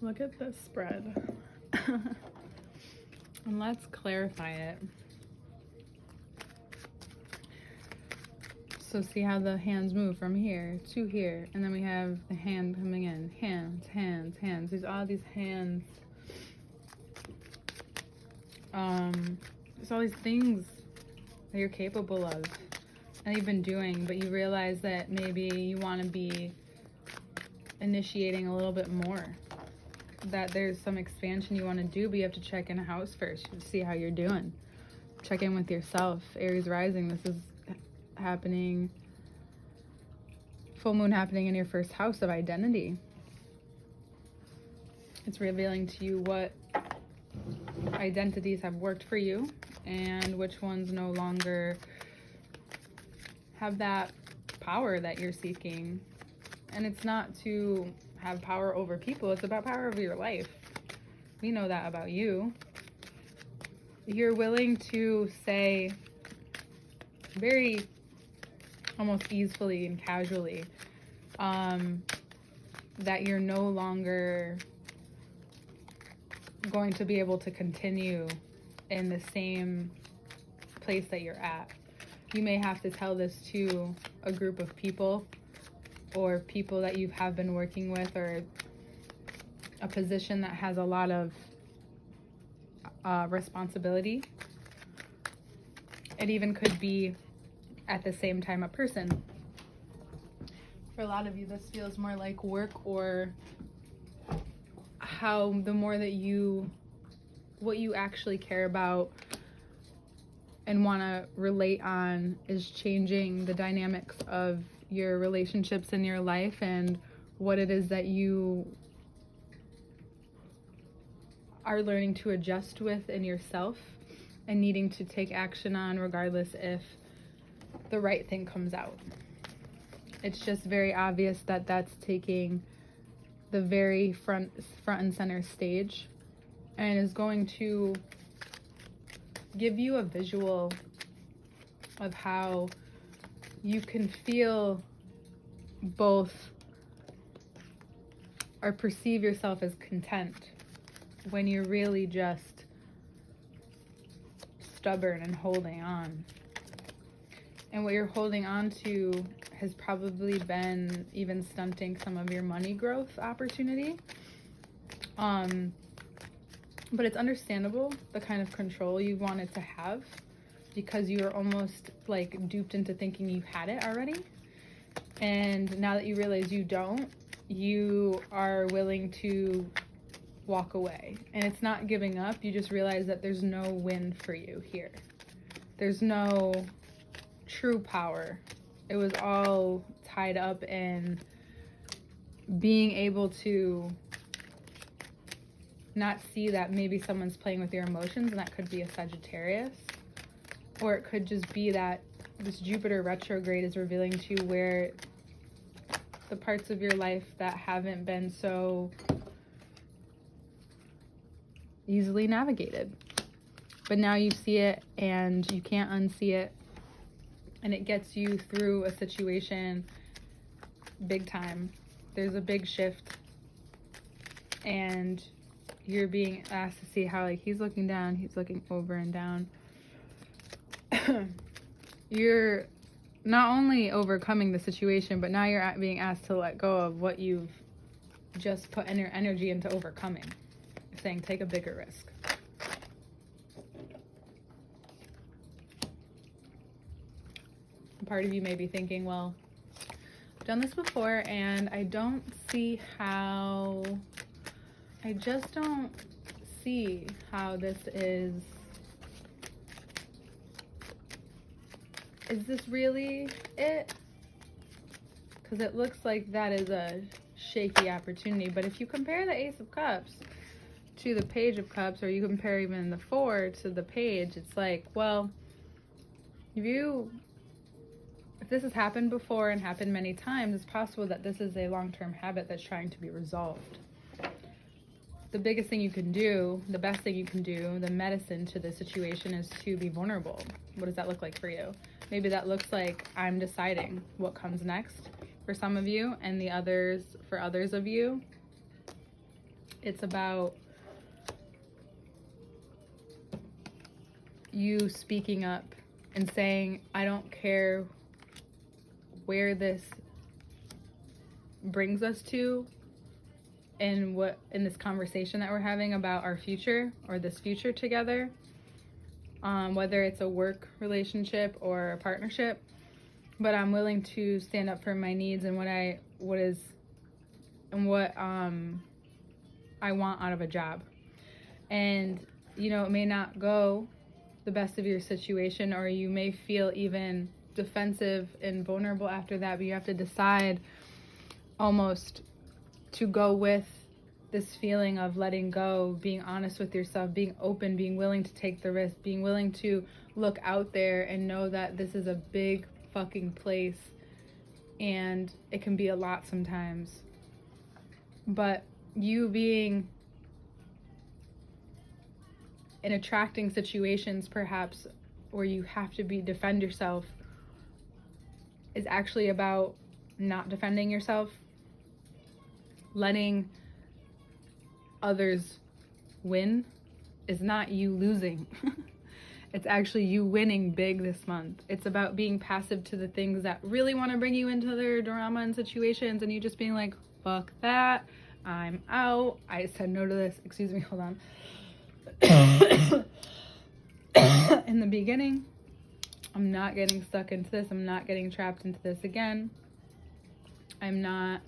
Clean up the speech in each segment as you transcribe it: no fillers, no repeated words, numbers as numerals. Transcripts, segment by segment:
Look at this spread. And let's clarify it. So see how the hands move from here to here, and then we have the hand coming in. Hands, hands, hands. There's all these hands. There's all these things that you're capable of and you've been doing, but you realize that maybe you want to be initiating a little bit more. That there's some expansion you want to do, but you have to check in a house first to see how you're doing. Check in with yourself. Aries rising, this is happening, full moon happening in your first house of identity. It's revealing to you what identities have worked for you and which ones no longer have that power that you're seeking. And it's not to have power over people, it's about power over your life. We know that about you. You're willing to say very almost easily and casually that you're no longer going to be able to continue in the same place that you're at. You may have to tell this to a group of people or people that you have been working with, or a position that has a lot of responsibility. It even could be at the same time a person. For a lot of you, this feels more like work, or how the more that what you actually care about and want to relate on is changing the dynamics of your relationships in your life and what it is that you are learning to adjust with in yourself and needing to take action on, regardless if the right thing comes out. It's just very obvious that that's taking the very front and center stage, and is going to give you a visual of how you can feel both or perceive yourself as content when you're really just stubborn and holding on. And what you're holding on to has probably been even stunting some of your money growth opportunity. But it's understandable the kind of control you wanted to have, because you were almost like duped into thinking you had it already. And now that you realize you don't, you are willing to walk away. And it's not giving up. You just realize that there's no win for you here. There's no true power. It was all tied up in being able to not see that maybe someone's playing with your emotions, and that could be a Sagittarius. Or it could just be that this Jupiter retrograde is revealing to you where the parts of your life that haven't been so easily navigated. But now you see it and you can't unsee it. And it gets you through a situation big time. There's a big shift. And you're being asked to see how, like, he's looking down, he's looking over and down. You're not only overcoming the situation, but now you're being asked to let go of what you've just put in your energy into overcoming. You're saying, take a bigger risk. Part of you may be thinking, well, I've done this before and I don't see how, I just don't see how this is this really it? Because it looks like that is a shaky opportunity. But if you compare the Ace of Cups to the Page of Cups, or you compare even the 4 to the Page, it's like, well, if this has happened before and happened many times, it's possible that this is a long-term habit that's trying to be resolved. The biggest thing you can do, the best thing you can do, the medicine to the situation is to be vulnerable. What does that look like for you? Maybe that looks like I'm deciding what comes next for some of you, and for others of you, It's about you speaking up and saying, I don't care where this brings us to and what in this conversation that we're having about our future or this future together, whether it's a work relationship or a partnership, but I'm willing to stand up for my needs and what I want out of a job. And it may not go the best of your situation, or you may feel even defensive and vulnerable after that, but you have to decide almost to go with this feeling of letting go, being honest with yourself, being open, being willing to take the risk, being willing to look out there and know that this is a big fucking place and it can be a lot sometimes. But you being in attracting situations perhaps where you have to defend yourself is actually about not defending yourself, letting others win is not you losing. It's actually you winning big this month. It's about being passive to the things that really want to bring you into their drama and situations, and you just being like, fuck that, I'm out, I said no to this. Excuse me, hold on. In the beginning, I'm not getting stuck into this. I'm not getting trapped into this again. I'm not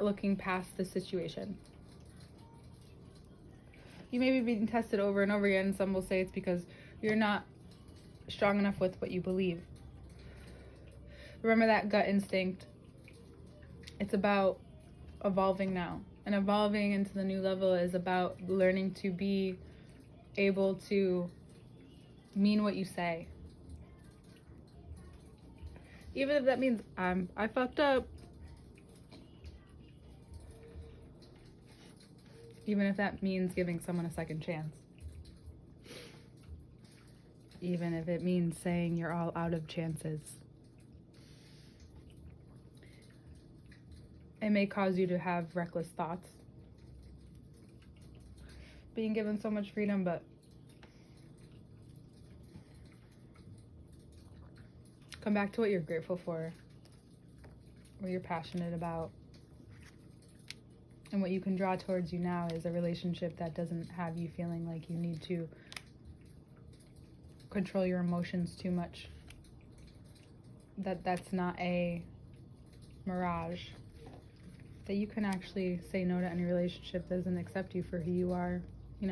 looking past the situation. You may be being tested over and over again, and some will say it's because you're not strong enough with what you believe. Remember that gut instinct. It's about evolving now. And evolving into the new level is about learning to be able to mean what you say. Even if that means I fucked up. Even if that means giving someone a second chance. Even if it means saying you're all out of chances. It may cause you to have reckless thoughts. Being given so much freedom, but come back to what you're grateful for, what you're passionate about. And what you can draw towards you now is a relationship that doesn't have you feeling like you need to control your emotions too much. That's not a mirage. That you can actually say no to any relationship that doesn't accept you for who you are. We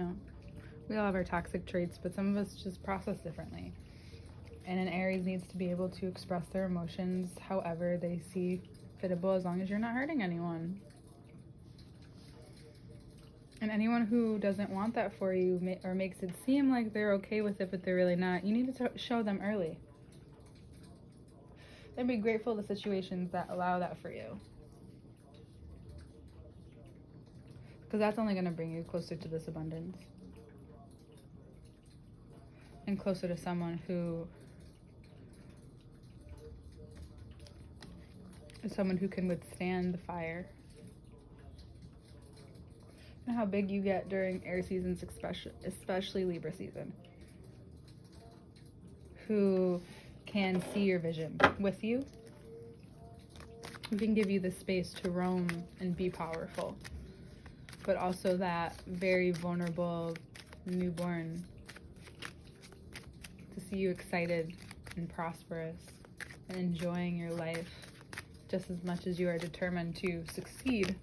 all have our toxic traits, but some of us just process differently. And an Aries needs to be able to express their emotions however they see fitable, as long as you're not hurting anyone. And anyone who doesn't want that for you or makes it seem like they're okay with it, but they're really not, you need to show them early. And be grateful to situations that allow that for you. Because that's only going to bring you closer to this abundance. And closer to someone who is someone who can withstand the fire. And how big you get during air seasons, especially Libra season. Who can see your vision with you. Who can give you the space to roam and be powerful. But also that very vulnerable newborn to see you excited and prosperous and enjoying your life just as much as you are determined to succeed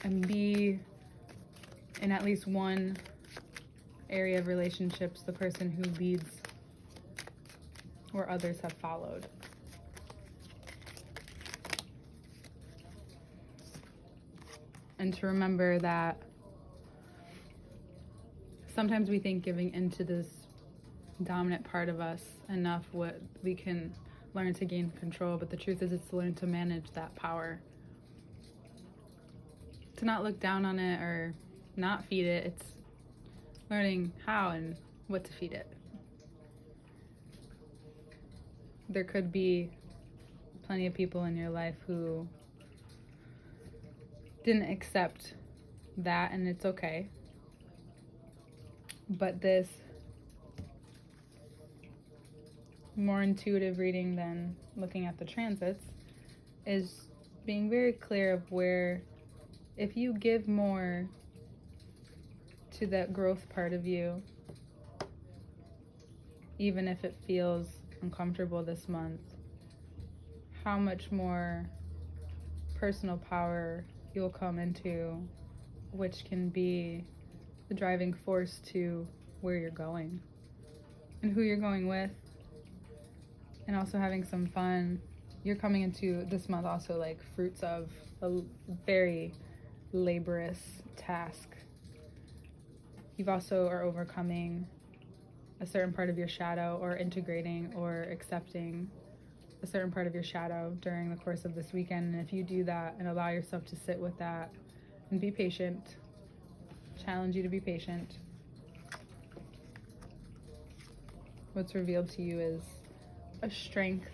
and be in at least one area of relationships the person who leads where others have followed. And to remember that sometimes we think giving into this dominant part of us enough what we can learn to gain control, but the truth is it's to learn to manage that power. To not look down on it or not feed it, it's learning how and what to feed it. There could be plenty of people in your life who didn't accept that, and it's okay. But this more intuitive reading than looking at the transits is being very clear of where, if you give more to that growth part of you, even if it feels uncomfortable this month, how much more personal power you'll come into, which can be the driving force to where you're going and who you're going with, and also having some fun. You're coming into this month also like fruits of a very laborious task. You've also are overcoming a certain part of your shadow, or integrating or accepting a certain part of your shadow during the course of this weekend. And if you do that and allow yourself to sit with that and be patient, challenge you to be patient, what's revealed to you is a strength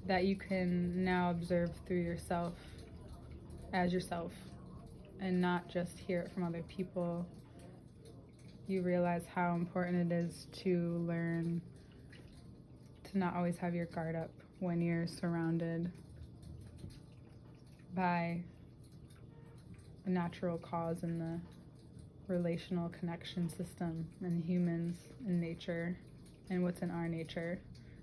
that you can now observe through yourself as yourself and not just hear it from other people. You realize how important it is to learn to not always have your guard up when you're surrounded by a natural cause in the relational connection system and humans and nature and what's in our nature.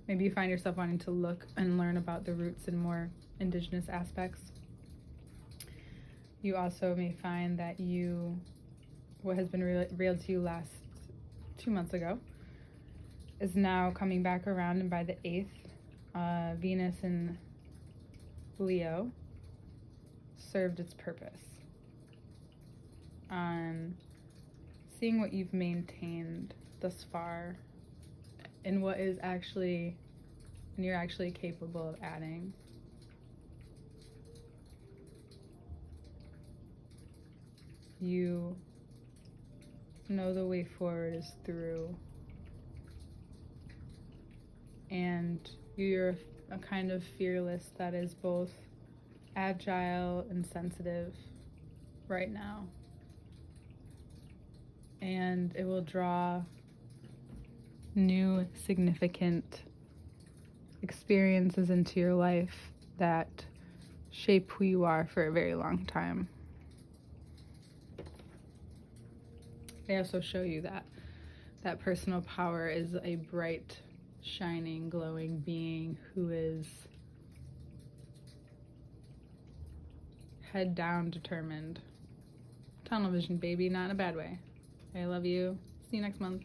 Maybe you find yourself wanting to look and learn about the roots and more indigenous aspects. You also may find that what has been revealed to you last 2 months ago is now coming back around, and by the 8th, Venus in Leo served its purpose on seeing what you've maintained thus far and what is actually, and you're actually capable of adding. You know the way forward is through, and you're a kind of fearless that is both agile and sensitive right now. And it will draw new significant experiences into your life that shape who you are for a very long time. They also show you that personal power is a bright, shining, glowing being who is head down, determined. Tunnel vision, baby, not in a bad way. I love you. See you next month.